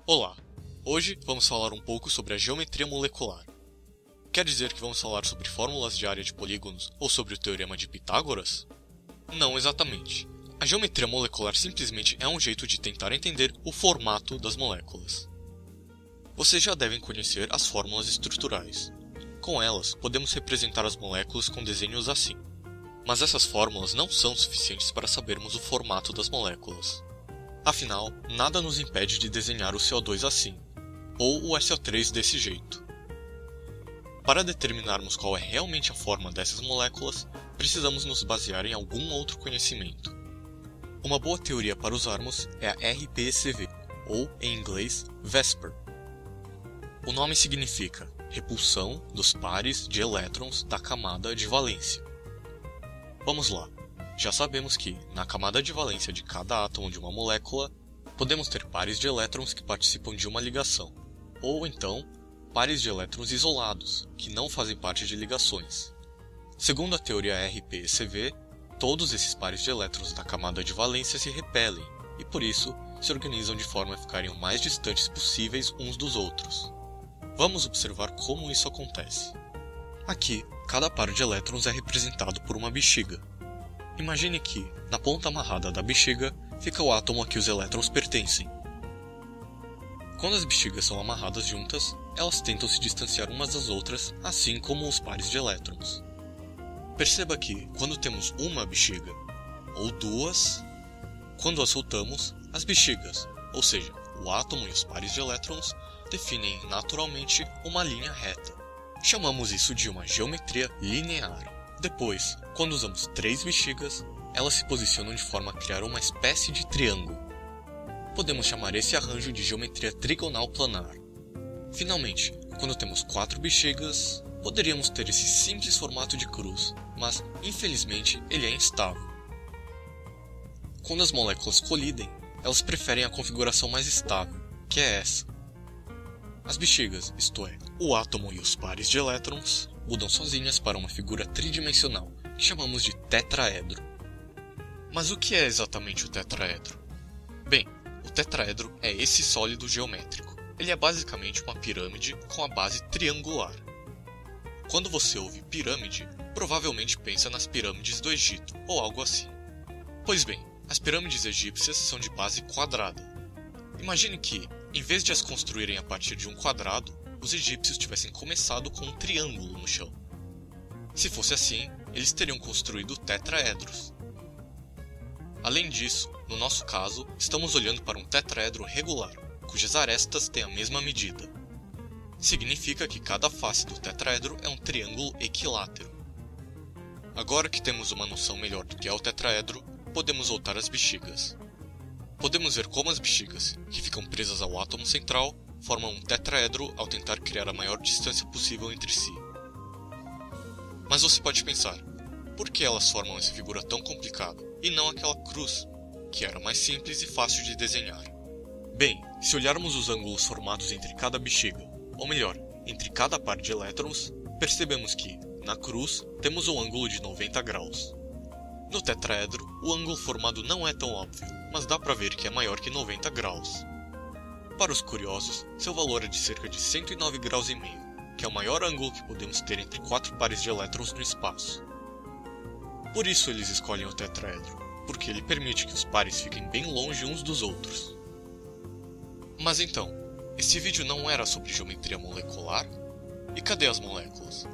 Olá! Hoje vamos falar um pouco sobre a geometria molecular. Quer dizer que vamos falar sobre fórmulas de área de polígonos ou sobre o teorema de Pitágoras? Não exatamente. A geometria molecular simplesmente é um jeito de tentar entender o formato das moléculas. Vocês já devem conhecer as fórmulas estruturais. Com elas, podemos representar as moléculas com desenhos assim. Mas essas fórmulas não são suficientes para sabermos o formato das moléculas. Afinal, nada nos impede de desenhar o CO2 assim, ou o SO3 desse jeito. Para determinarmos qual é realmente a forma dessas moléculas, precisamos nos basear em algum outro conhecimento. Uma boa teoria para usarmos é a RPCV, ou, em inglês, VSEPR. O nome significa repulsão dos pares de elétrons da camada de valência. Vamos lá. Já sabemos que, na camada de valência de cada átomo de uma molécula, podemos ter pares de elétrons que participam de uma ligação, ou então, pares de elétrons isolados, que não fazem parte de ligações. Segundo a teoria RPCV, todos esses pares de elétrons da camada de valência se repelem, e por isso, se organizam de forma a ficarem o mais distantes possíveis uns dos outros. Vamos observar como isso acontece. Aqui, cada par de elétrons é representado por uma bexiga. Imagine que, na ponta amarrada da bexiga, fica o átomo a que os elétrons pertencem. Quando as bexigas são amarradas juntas, elas tentam se distanciar umas das outras, assim como os pares de elétrons. Perceba que, quando temos uma bexiga, ou duas, quando as soltamos, as bexigas, ou seja, o átomo e os pares de elétrons, definem naturalmente uma linha reta. Chamamos isso de uma geometria linear. Depois, quando usamos três bexigas, elas se posicionam de forma a criar uma espécie de triângulo. Podemos chamar esse arranjo de geometria trigonal planar. Finalmente, quando temos quatro bexigas, poderíamos ter esse simples formato de cruz, mas, infelizmente, ele é instável. Quando as moléculas colidem, elas preferem a configuração mais estável, que é essa. As bexigas, isto é, o átomo e os pares de elétrons, mudam sozinhas para uma figura tridimensional, que chamamos de tetraedro. Mas o que é exatamente o tetraedro? Bem, o tetraedro é esse sólido geométrico. Ele é basicamente uma pirâmide com a base triangular. Quando você ouve pirâmide, provavelmente pensa nas pirâmides do Egito, ou algo assim. Pois bem, as pirâmides egípcias são de base quadrada. Imagine que, em vez de as construírem a partir de um quadrado, os egípcios tivessem começado com um triângulo no chão. Se fosse assim, eles teriam construído tetraedros. Além disso, no nosso caso, estamos olhando para um tetraedro regular, cujas arestas têm a mesma medida. Significa que cada face do tetraedro é um triângulo equilátero. Agora que temos uma noção melhor do que é o tetraedro, podemos voltar às bexigas. Podemos ver como as bexigas, que ficam presas ao átomo central, formam um tetraedro ao tentar criar a maior distância possível entre si. Mas você pode pensar, por que elas formam essa figura tão complicada, e não aquela cruz, que era mais simples e fácil de desenhar? Bem, se olharmos os ângulos formados entre cada bexiga, ou melhor, entre cada par de elétrons, percebemos que, na cruz, temos um ângulo de 90 graus. No tetraedro, o ângulo formado não é tão óbvio, mas dá para ver que é maior que 90 graus. Para os curiosos, seu valor é de cerca de 109,5 graus, que é o maior ângulo que podemos ter entre quatro pares de elétrons no espaço. Por isso eles escolhem o tetraedro, porque ele permite que os pares fiquem bem longe uns dos outros. Mas então, esse vídeo não era sobre geometria molecular? E cadê as moléculas?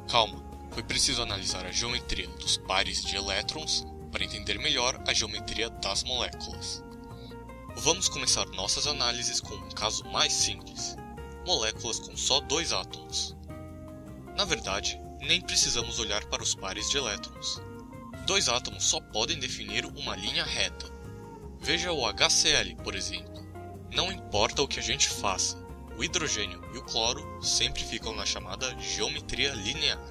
Calma, foi preciso analisar a geometria dos pares de elétrons para entender melhor a geometria das moléculas. Vamos começar nossas análises com um caso mais simples: moléculas com só dois átomos. Na verdade, nem precisamos olhar para os pares de elétrons. Dois átomos só podem definir uma linha reta. Veja o HCl, por exemplo. Não importa o que a gente faça, o hidrogênio e o cloro sempre ficam na chamada geometria linear.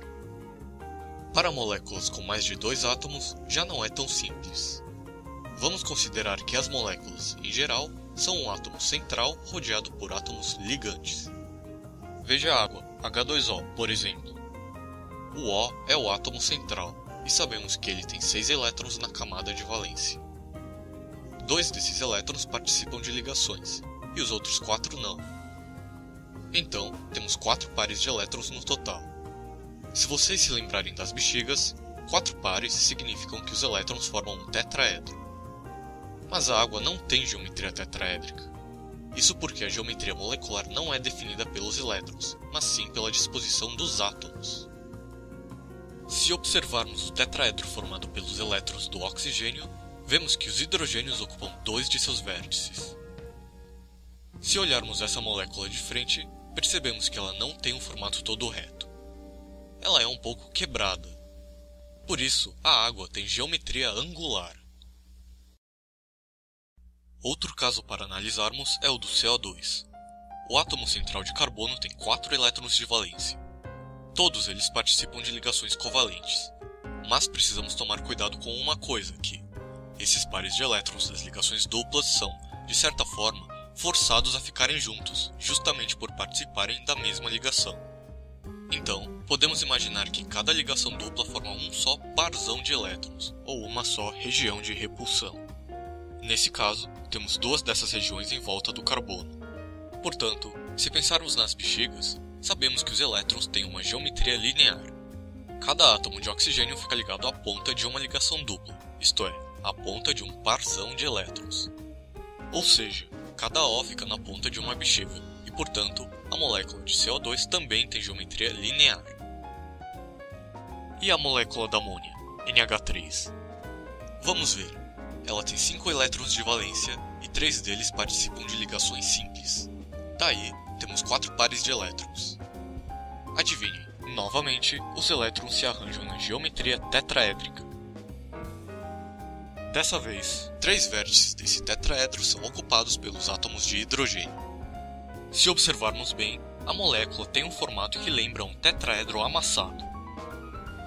Para moléculas com mais de dois átomos, já não é tão simples. Vamos considerar que as moléculas, em geral, são um átomo central rodeado por átomos ligantes. Veja a água, H2O, por exemplo. O O é o átomo central, e sabemos que ele tem 6 elétrons na camada de valência. 2 desses elétrons participam de ligações, e os outros 4 não. Então, temos 4 pares de elétrons no total. Se vocês se lembrarem das bexigas, 4 pares significam que os elétrons formam um tetraedro. Mas a água não tem geometria tetraédrica. Isso porque a geometria molecular não é definida pelos elétrons, mas sim pela disposição dos átomos. Se observarmos o tetraedro formado pelos elétrons do oxigênio, vemos que os hidrogênios ocupam 2 de seus vértices. Se olharmos essa molécula de frente, percebemos que ela não tem um formato todo reto. Ela é um pouco quebrada. Por isso, a água tem geometria angular. Outro caso para analisarmos é o do CO2. O átomo central de carbono tem 4 elétrons de valência. Todos eles participam de ligações covalentes. Mas precisamos tomar cuidado com uma coisa aqui. Esses pares de elétrons das ligações duplas são, de certa forma, forçados a ficarem juntos, justamente por participarem da mesma ligação. Então, podemos imaginar que cada ligação dupla forma um só parzão de elétrons, ou uma só região de repulsão. Nesse caso, temos 2 dessas regiões em volta do carbono. Portanto, se pensarmos nas bexigas, sabemos que os elétrons têm uma geometria linear. Cada átomo de oxigênio fica ligado à ponta de uma ligação dupla, isto é, à ponta de um parzão de elétrons. Ou seja, cada O fica na ponta de uma bexiga, e portanto, a molécula de CO2 também tem geometria linear. E a molécula da amônia, NH3? Vamos ver. Ela tem 5 elétrons de valência e 3 deles participam de ligações simples. Daí, temos 4 pares de elétrons. Adivinhem, novamente, os elétrons se arranjam na geometria tetraédrica. Dessa vez, 3 vértices desse tetraedro são ocupados pelos átomos de hidrogênio. Se observarmos bem, a molécula tem um formato que lembra um tetraedro amassado.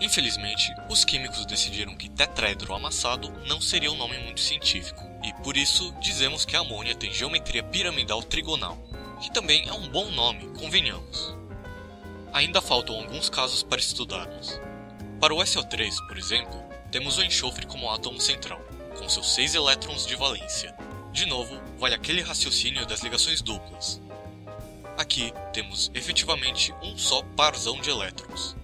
Infelizmente, os químicos decidiram que tetraedro amassado não seria um nome muito científico, e por isso dizemos que a amônia tem geometria piramidal trigonal, que também é um bom nome, convenhamos. Ainda faltam alguns casos para estudarmos. Para o SO3, por exemplo, temos o enxofre como átomo central, com seus 6 elétrons de valência. De novo, vale aquele raciocínio das ligações duplas. Aqui temos efetivamente um só parzão de elétrons.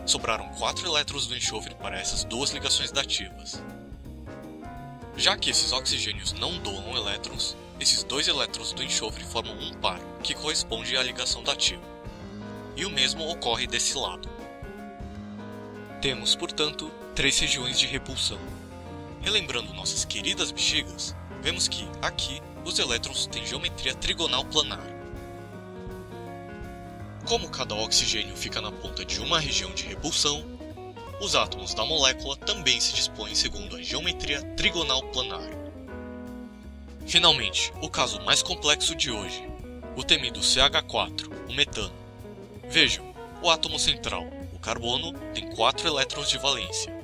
Sobraram 4 elétrons do enxofre para essas 2 ligações dativas. Já que esses oxigênios não doam elétrons, esses 2 elétrons do enxofre formam um par, que corresponde à ligação dativa. E o mesmo ocorre desse lado. Temos, portanto, 3 regiões de repulsão. Relembrando nossas queridas bexigas, vemos que, aqui, os elétrons têm geometria trigonal planar. Como cada oxigênio fica na ponta de uma região de repulsão, os átomos da molécula também se dispõem segundo a geometria trigonal planar. Finalmente, o caso mais complexo de hoje, o temido CH4, o metano. Vejam, o átomo central, o carbono, tem 4 elétrons de valência.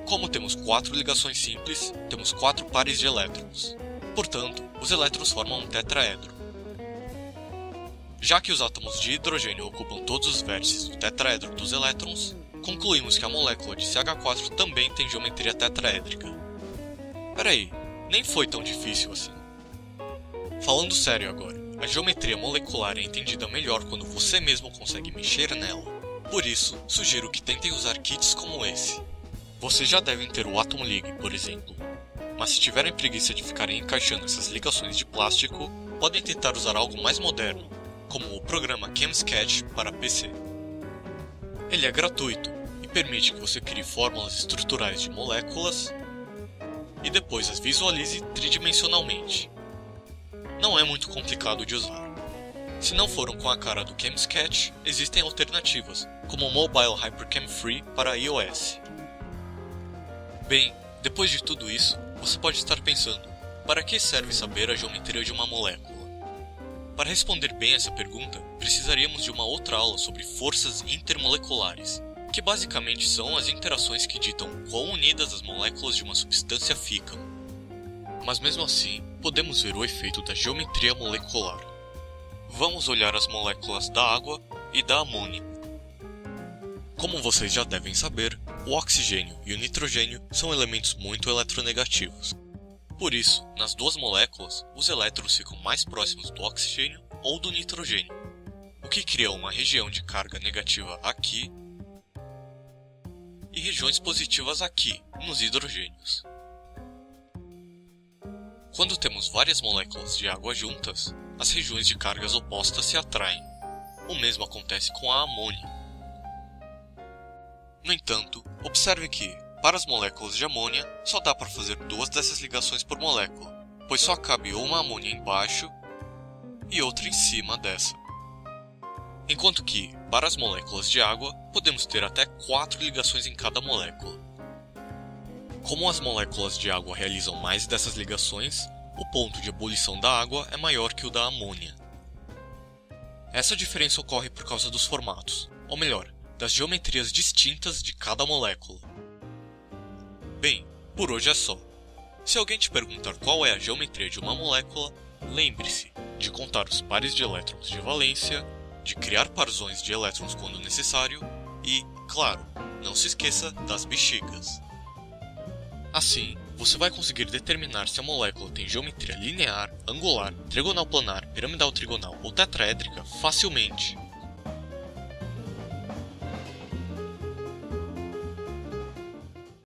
Como temos 4 ligações simples, temos 4 pares de elétrons. Portanto, os elétrons formam um tetraedro. Já que os átomos de hidrogênio ocupam todos os vértices do tetraedro dos elétrons, concluímos que a molécula de CH4 também tem geometria tetraédrica. Peraí, nem foi tão difícil assim. Falando sério agora, a geometria molecular é entendida melhor quando você mesmo consegue mexer nela. Por isso, sugiro que tentem usar kits como esse. Vocês já devem ter o Atom League, por exemplo. Mas se tiverem preguiça de ficarem encaixando essas ligações de plástico, podem tentar usar algo mais moderno, como o programa ChemSketch para PC. Ele é gratuito e permite que você crie fórmulas estruturais de moléculas e depois as visualize tridimensionalmente. Não é muito complicado de usar. Se não foram com a cara do ChemSketch, existem alternativas, como o Mobile Hyperchem Free para iOS. Bem, depois de tudo isso, você pode estar pensando, para que serve saber a geometria de uma molécula? Para responder bem essa pergunta, precisaríamos de uma outra aula sobre forças intermoleculares, que basicamente são as interações que ditam quão unidas as moléculas de uma substância ficam. Mas mesmo assim, podemos ver o efeito da geometria molecular. Vamos olhar as moléculas da água e da amônia. Como vocês já devem saber, o oxigênio e o nitrogênio são elementos muito eletronegativos. Por isso, nas duas moléculas, os elétrons ficam mais próximos do oxigênio ou do nitrogênio, o que cria uma região de carga negativa aqui e regiões positivas aqui, nos hidrogênios. Quando temos várias moléculas de água juntas, as regiões de cargas opostas se atraem. O mesmo acontece com a amônia. No entanto, observe que, para as moléculas de amônia, só dá para fazer duas dessas ligações por molécula, pois só cabe uma amônia embaixo e outra em cima dessa. Enquanto que, para as moléculas de água, podemos ter até 4 ligações em cada molécula. Como as moléculas de água realizam mais dessas ligações, o ponto de ebulição da água é maior que o da amônia. Essa diferença ocorre por causa dos formatos, ou melhor, das geometrias distintas de cada molécula. Bem, por hoje é só. Se alguém te perguntar qual é a geometria de uma molécula, lembre-se de contar os pares de elétrons de valência, de criar parzões de elétrons quando necessário e, claro, não se esqueça das bexigas. Assim, você vai conseguir determinar se a molécula tem geometria linear, angular, trigonal planar, piramidal trigonal ou tetraédrica facilmente.